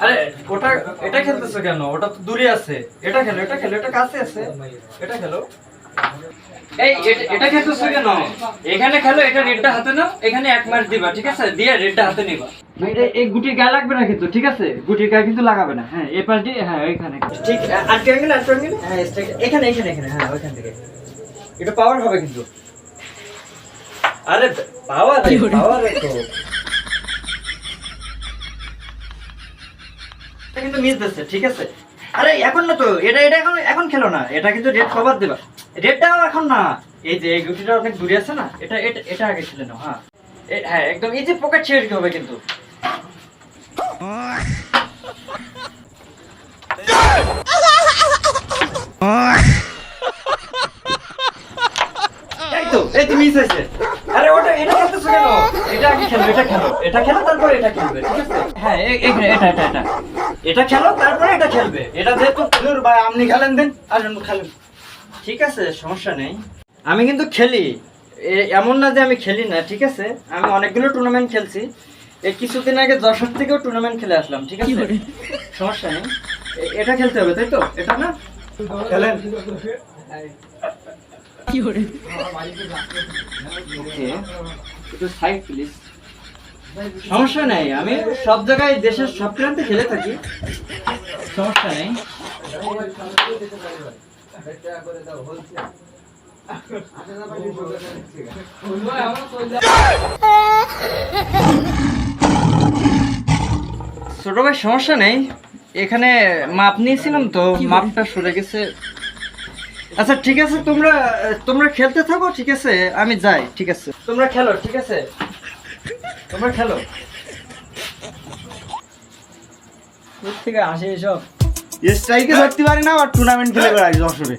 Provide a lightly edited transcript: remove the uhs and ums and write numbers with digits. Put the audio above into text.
আরে ওটা এটা খেলতেছো কেন? ওটা তো দূরে আছে। এটা খেলো, এটা খেলো, এটা কাছে আছে। এটা খেলো। এই এটা খেলতেছো কেন? এখানে খেলো, এটা রেডটা হাতে নাও, এখানে এক মাস দিবা, ঠিক আছে? দিয়ে রেডটা হাতে নিবা। এই গুটির গায়ে লাগবে না কিন্তু, ঠিক আছে? গুটির গায়ে কিন্তু লাগাবে না। হ্যাঁ, এই পাশ দিয়ে, হ্যাঁ ওইখানে। ঠিক, আর ট্রায়াঙ্গেল, আর ট্রায়াঙ্গেল, হ্যাঁ এখানে এখানে এখানে, হ্যাঁ ওইখান থেকে। এটা পাওয়ার হবে কিন্তু। আরে পাওয়ার পাওয়ার তো এটা কিন্তু মিস দিচ্ছে, ঠিক আছে? আরে এখন না তো, এটা এটা এখন এখন খেলো না, এটা কিন্তু রেড কভার দেবা। রেডটাও এখন না, এই যে এই গুটিটা অনেক দূরে আছে না, এটা এটা এটা আগে খেলে নাও। হ্যাঁ হ্যাঁ, একদম এই যে পকেট ছেড়ে হবে কিন্তু। এই তো এই তো মিস হয়েছে। আরে ওটা এটা খেলতেছো কেন? এটা আগে খেলো, এটা খেলো, এটা খেলো, তারপর এটা খেলবে, ঠিক আছে? হ্যাঁ এখানে এটা এটা এটা এটা খেলো, তারপরে এটা খেলবে। এটা যেহেতু দূর ভাই, আপনি খেলেন দেন, আসেন খেলেন, ঠিক আছে? সমস্যা নেই। আমি কিন্তু খেলি, এমন না যে আমি খেলি না, ঠিক আছে? আমি অনেকগুলো টুর্নামেন্ট খেলছি। এই কিছুদিন আগে যশোর থেকেও টুর্নামেন্ট খেলে আসলাম, ঠিক আছে? সমস্যা নেই। এটা খেলতে হবে, তাই তো? এটা না খেলেন। কি করে? একটু সাইড প্লিজ। সমস্যা নেই, আমি সব জায়গায় দেশের সব প্রান্তে খেলে থাকি, সমস্যা নেই। ছোট ভাই সমস্যা নেই, এখানে মাপ নিয়েছিলাম তো, মাপটা সরে গেছে। আচ্ছা ঠিক আছে, তোমরা তোমরা খেলতে থাকো, ঠিক আছে? আমি যাই, ঠিক আছে? তোমরা খেলো, ঠিক আছে? তোমরা খেলো। কোথা থেকে আসে এসব? স্ট্রাইকে ধরতে পারে না, আর টুর্নামেন্ট খেলে বেড়ায় যশোরে।